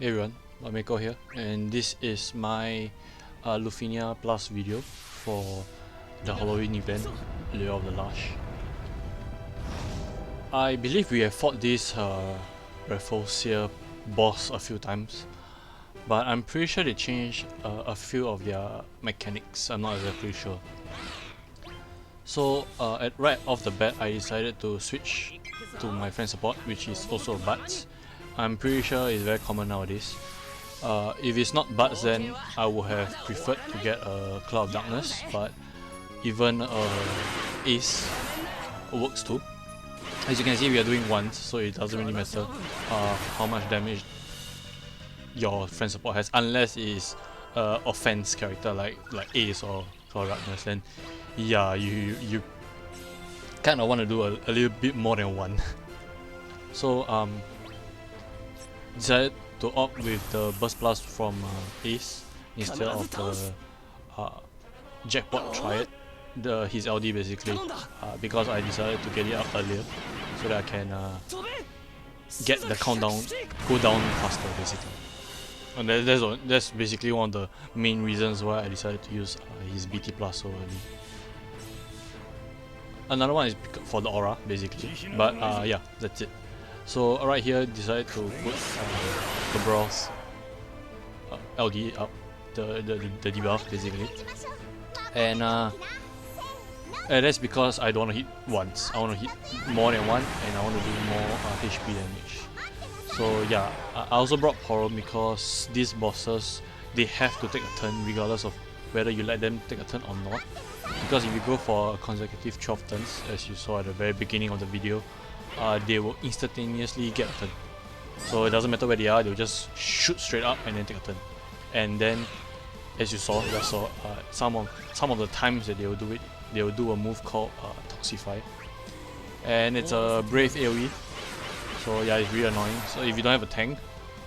Hey everyone, bloodmako here, and this is my Lufenia Plus video for the Halloween event, Lure of the Lush. I believe we have fought this Rafflesia boss a few times, but I'm pretty sure they changed a few of their mechanics. I'm not exactly sure. So right off the bat, I decided to switch to my friend support, which is also a Buds. I'm pretty sure it's very common nowadays. If it's not Buds, then I would have preferred to get a Cloud of Darkness, but even Ace works too. As you can see, we are doing once, so it doesn't really matter how much damage your friend support has, unless it's offense character like Ace or Cloud of Darkness. Then yeah, you kind of want to do a little bit more than one. So decided to opt with the Burst Plus from Ace instead of the Jackpot Triad, his LD basically, because I decided to get it up earlier so that I can get the countdown go down faster basically. And that's basically one of the main reasons why I decided to use his BT Plus so early. Another one is for the aura basically, but yeah, that's it. So right here, decided to put the Brawl's LD up, the debuff basically, and that's because I don't want to hit once. I want to hit more than one, and I want to do more HP damage. So yeah, I also brought Porum because these bosses, they have to take a turn regardless of whether you let them take a turn or not. Because if you go for consecutive 12 turns, as you saw at the very beginning of the video, they will instantaneously get a turn. So it doesn't matter where they are, they'll just shoot straight up and then take a turn. And then, as you saw, some of the times that they will do it, they will do a move called Toxify. And it's a brave AoE, so yeah, it's really annoying. So if you don't have a tank,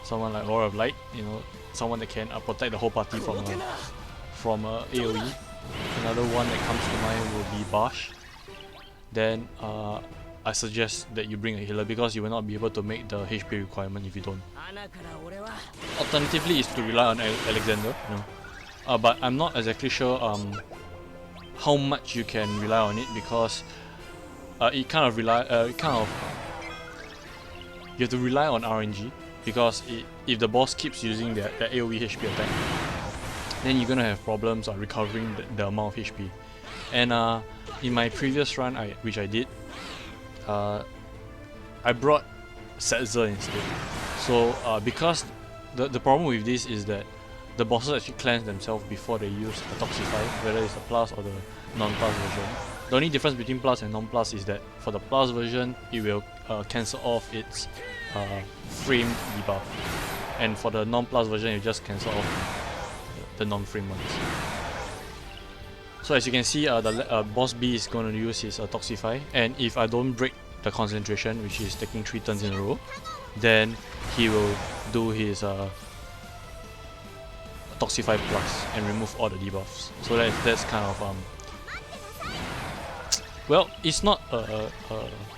someone like Aura of Light, you know, someone that can protect the whole party from AoE. Another one that comes to mind will be Bash. Then I suggest that you bring a healer because you will not be able to make the HP requirement if you don't. Alternatively is to rely on Alexander, you know. But I'm not exactly sure how much you can rely on it because you have to rely on RNG because if the boss keeps using their AoE HP attack, then you're gonna have problems recovering the amount of HP. And in my previous run, which I did, I brought Setzer instead. So because the problem with this is that the bosses actually cleanse themselves before they use a Toxify, whether it's the Plus or the non-Plus version. The only difference between Plus and non-Plus is that for the Plus version, it will cancel off its framed debuff, and for the non-Plus version, it just cancel off the non-frame ones. So as you can see, the boss B is going to use his Toxify, and if I don't break the concentration, which is taking 3 turns in a row, then he will do his Toxify Plus and remove all the debuffs. So that's kind of well, it's not a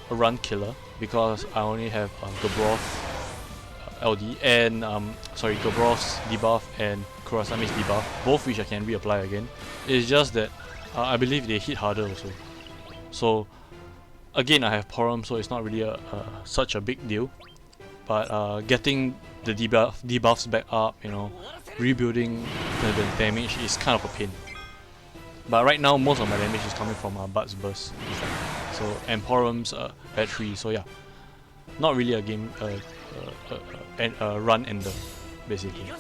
run killer because I only have Gabrov's LD and Gabrov's debuff and Kurasami's debuff, both which I can reapply again. It's just that I believe they hit harder also. So again, I have Porum, so it's not really such a big deal. But getting the debuffs back up, you know, rebuilding the damage is kind of a pain. But right now, most of my damage is coming from Bud's Burst effect. So and Porum's battery. So yeah, not really a game run ender basically.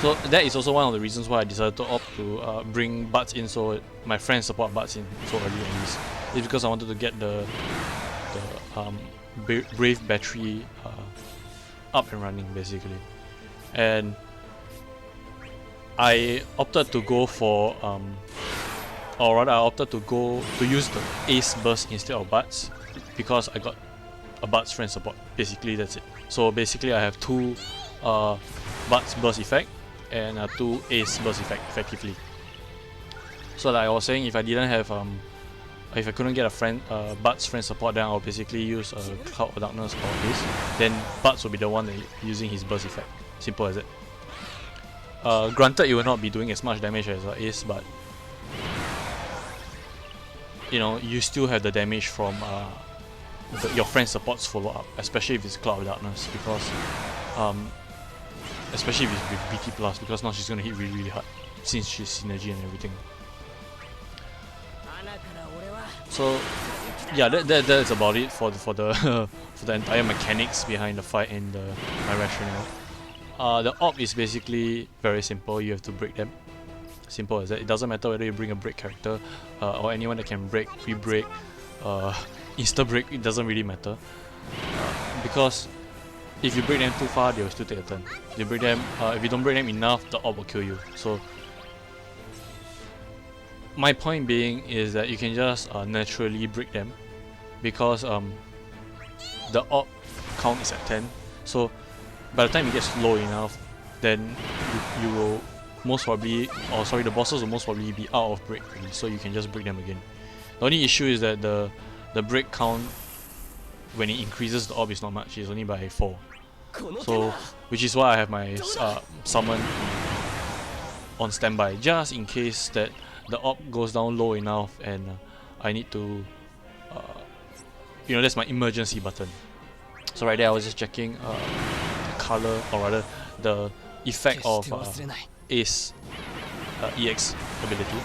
So that is also one of the reasons why I decided to opt to bring Buds in, so my friends support Buds in so early at least. It's because I wanted to get the Brave battery up and running basically. And I opted to go for or rather I opted to use the Ace Burst instead of Buds because I got a Buds friend support. Basically that's it. So basically I have 2 Buds Burst effect and 2 Ace Burst effect effectively. So like I was saying, if I didn't have if I couldn't get a friend, Bud's friend support, then I'll basically use Cloud of Darkness or Ace. Then Buds will be the one that using his burst effect. Simple as it. Granted, it will not be doing as much damage as Ace, but you know, you still have the damage from your friend support's follow up, especially if it's Cloud of Darkness, because especially if it's with BT plus, because now she's gonna hit really hard since she's synergy and everything. So yeah, that's about it for the for the entire mechanics behind the fight and my rationale. The op is basically very simple. You have to break them. Simple as that. It doesn't matter whether you bring a break character or anyone that can break, pre-break, insta break. It doesn't really matter because if you break them too far, they will still take a turn. If you break them, if you don't break them enough, the op will kill you. So my point being is that you can just naturally break them because the op count is at 10. So by the time it gets low enough, then you will most probably, or sorry, the bosses will most probably be out of break already, so you can just break them again. The only issue is that the break count when it increases the orb is not much. It's only by 4. So which is why I have my summon on standby, just in case that the orb goes down low enough and I need to you know, that's my emergency button. So right there I was just checking the color, or rather the effect of Ace EX ability,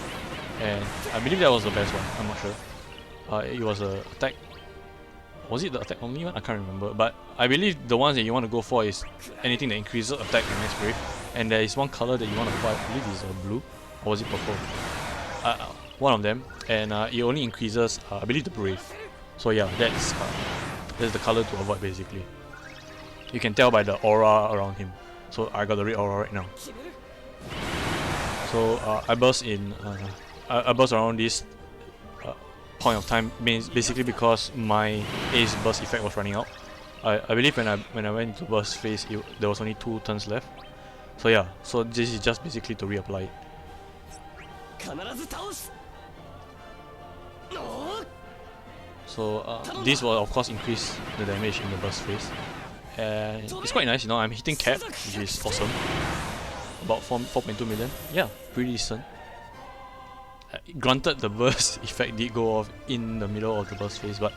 and I believe that was the best one. I'm not sure. It was a attack. Was it the attack only one? I can't remember. But I believe the ones that you want to go for is anything that increases attack and max brave. And there is one color that you want to buy. I believe is blue, or was it purple? One of them, and it only increases I believe the brave. So yeah, that's the color to avoid basically. You can tell by the aura around him. So I got the red aura right now. So I burst in. I burst around this point of time, basically because my Ace burst effect was running out. I believe when I went to burst phase, there was only 2 turns left. So yeah, so this is just basically to reapply it. So this will of course increase the damage in the burst phase, and it's quite nice. You know, I'm hitting cap, which is awesome. About 4.2 million. Yeah, pretty decent. Granted, the burst effect did go off in the middle of the burst phase, but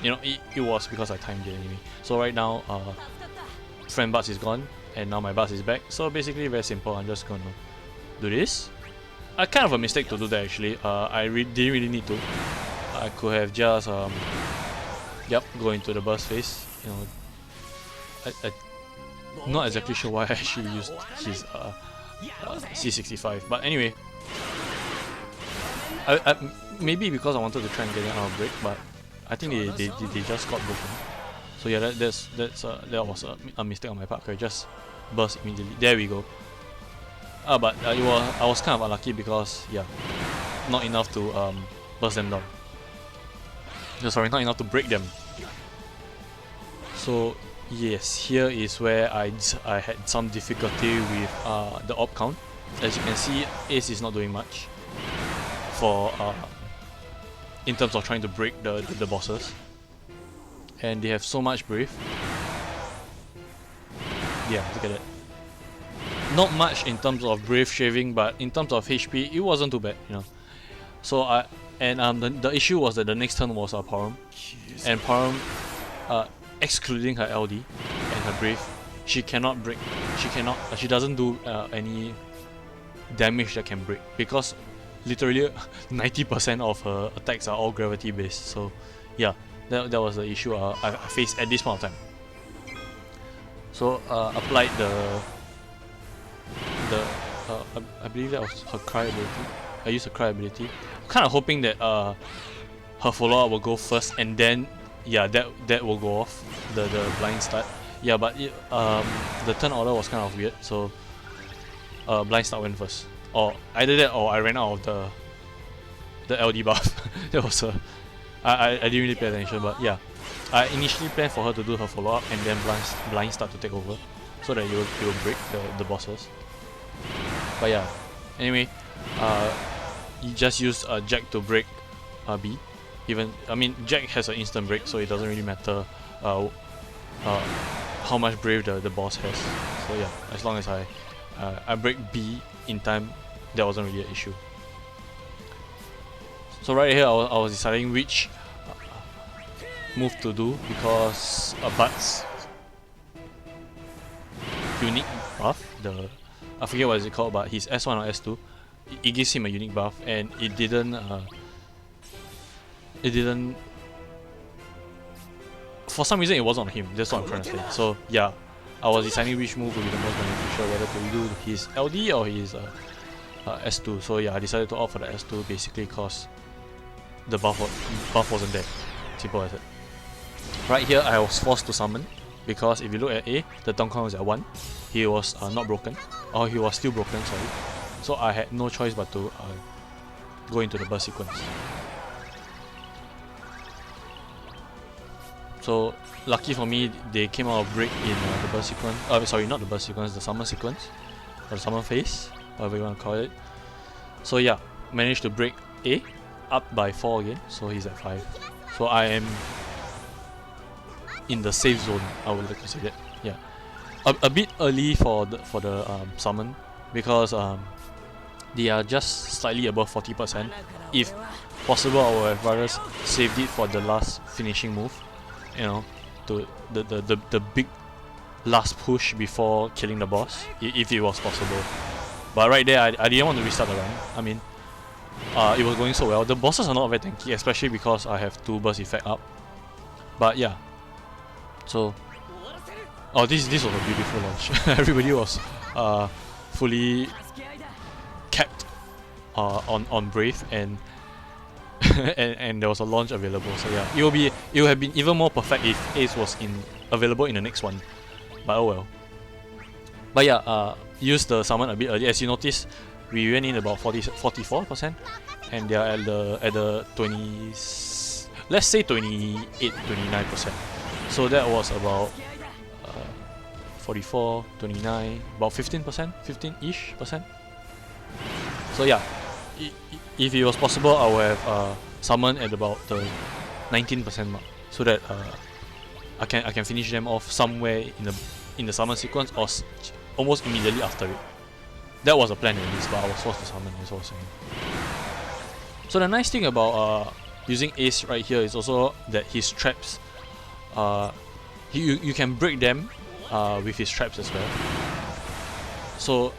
you know, it was because I timed it anyway. So right now, friend Buds is gone, and now my Buds is back. So basically, very simple. I'm just gonna do this. Kind of a mistake to do that actually. I didn't really need to. I could have just go into the burst phase. You know, I'm not exactly sure why I actually used his C65, but anyway, maybe because I wanted to try and get it out of break, but I think they just got broken. So yeah, that was a mistake on my part. I just burst immediately. There we go. But I was kind of unlucky because yeah, not enough to burst them down. Sorry, not enough to break them. So yes, here is where I had some difficulty with the orb count. As you can see, Ace is not doing much for in terms of trying to break the bosses, and they have so much brave. Yeah, look at that. Not much in terms of brave shaving, but in terms of HP, it wasn't too bad, you know. So the issue was that the next turn was Parum, and Parum, excluding her LD and her brave, she cannot break. She doesn't do any damage that can break, because literally 90% of her attacks are all gravity based. So yeah, that was the issue I faced at this point of time. So applied I believe that was her cry ability. I used her cry ability, kind of hoping that her follow-up will go first, and then yeah, that will go off the blind start. Yeah, but the turn order was kind of weird, so blind start went first, or either that or I ran out of the LD buff. That was I didn't really pay attention, but yeah, I initially planned for her to do her follow-up and then blind start to take over, so that it will break the bosses. But yeah, anyway, you just use Jack to break B, even, I mean, Jack has an instant break, so it doesn't really matter how much brave the boss has. So yeah, as long as I break B in time, that wasn't really an issue. So right here, I was deciding which move to do, because Bud's unique buff, I forget what is it called, but his S1 or S2, it gives him a unique buff, and it didn't for some reason it wasn't on him. That's what I'm trying to say. So yeah, I was deciding which move would be the most beneficial, whether to do his LD or his S2. So yeah, I decided to opt for the S2 basically because the buff wasn't there. Simple as it. Right here, I was forced to summon because if you look at A, the turn count was at 1. He was not broken, or he was still broken, sorry. So I had no choice but to go into the burst sequence. So lucky for me, they came out of break in the burst sequence. Sorry, not the burst sequence, the summon sequence, or the summon phase, whatever you want to call it. So yeah, managed to break A up by 4 again. So he's at 5. So I am in the safe zone, I would like to say that. Yeah, a bit early for the summon because they are just slightly above 40%. If possible, I would have rather saved it for the last finishing move. You know, to the big last push before killing the boss, if it was possible. But right there, I didn't want to restart the run. I mean, it was going so well. The bosses are not very tanky, especially because I have 2 burst effect up. But yeah, so this was a beautiful launch. Everybody was fully capped on Brave, and and there was a launch available. So yeah, it would have been even more perfect if Ace was available in the next one. But oh well. But yeah, use the summon a bit early. As you notice, we went in about 44%, and they are at the 20, let's say 28-29%. So that was about 44, 29, about 15%, 15-ish percent. So yeah, if it was possible, I would have summoned at about the 19% mark, so that I can finish them off somewhere in the summon sequence or almost immediately after it. That was a plan at least, but I was forced to summon, as I was saying. So the nice thing about using Ace right here is also that his traps, you can break them with his traps as well. So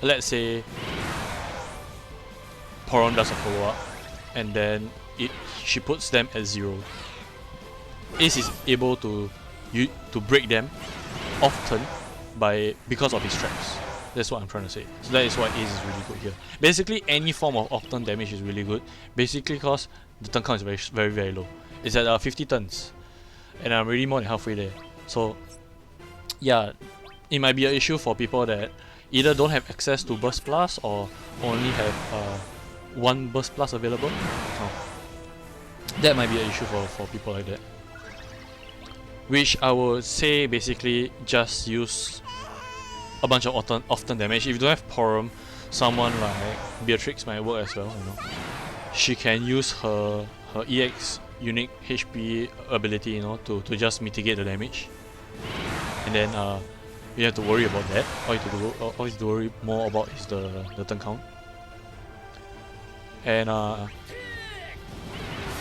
let's say Poron does a follow-up, and then she puts them at 0. Ace is able to break them often because of his traps. That's what I'm trying to say. So that is why Ace is really good here. Basically, any form of off-turn damage is really good. Basically, because the turn count is very, very low. It's at 50 turns, and I'm already more than halfway there. So yeah, it might be an issue for people that either don't have access to Burst Plus or only have 1 Burst Plus available. That might be an issue for people like that. Which I would say basically just use a bunch of off-turn damage. If you don't have Porum, someone like Beatrix might work as well. You know, she can use her EX unique HP ability, you know, to just mitigate the damage. And then you have to worry about that. All you have to worry more about is the turn count. And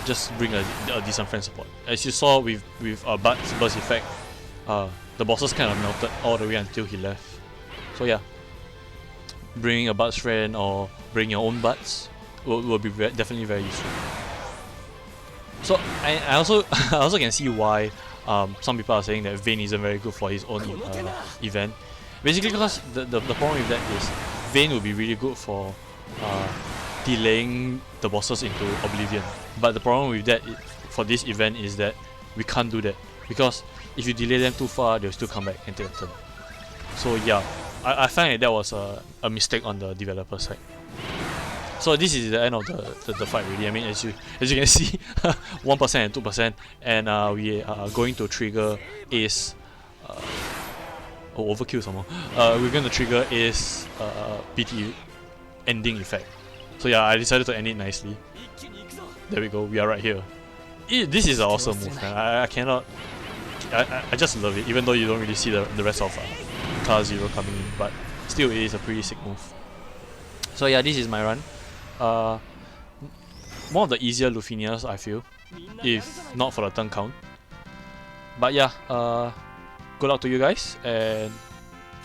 just bring a decent friend support. As you saw with Bud's burst effect, the bosses kind of melted all the way until he left. So yeah, bringing a Bud's friend or bring your own Buds will be definitely very useful. So I also can see why some people are saying that Vayne isn't very good for his own event. Basically, because the problem with that is Vayne will be really good for delaying the bosses into oblivion. But the problem with that for this event is that we can't do that, because if you delay them too far, they'll still come back and take a turn. So yeah, I find that was a mistake on the developer side. So this is the end of the fight really. I mean, as you can see, 1% and 2%, and we are going to trigger Ace. Overkill some more. We're going to trigger Ace PT ending effect. So yeah, I decided to end it nicely. There we go, we are right here. This is an awesome move, man. I cannot... I just love it, even though you don't really see the rest of Car Zero coming in, but still it is a pretty sick move. So yeah, this is my run. One of the easier Lufenias, I feel, if not for the turn count. But yeah, good luck to you guys, and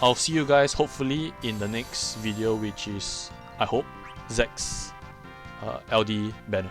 I'll see you guys hopefully in the next video, which is, I hope, Zack's LD banner.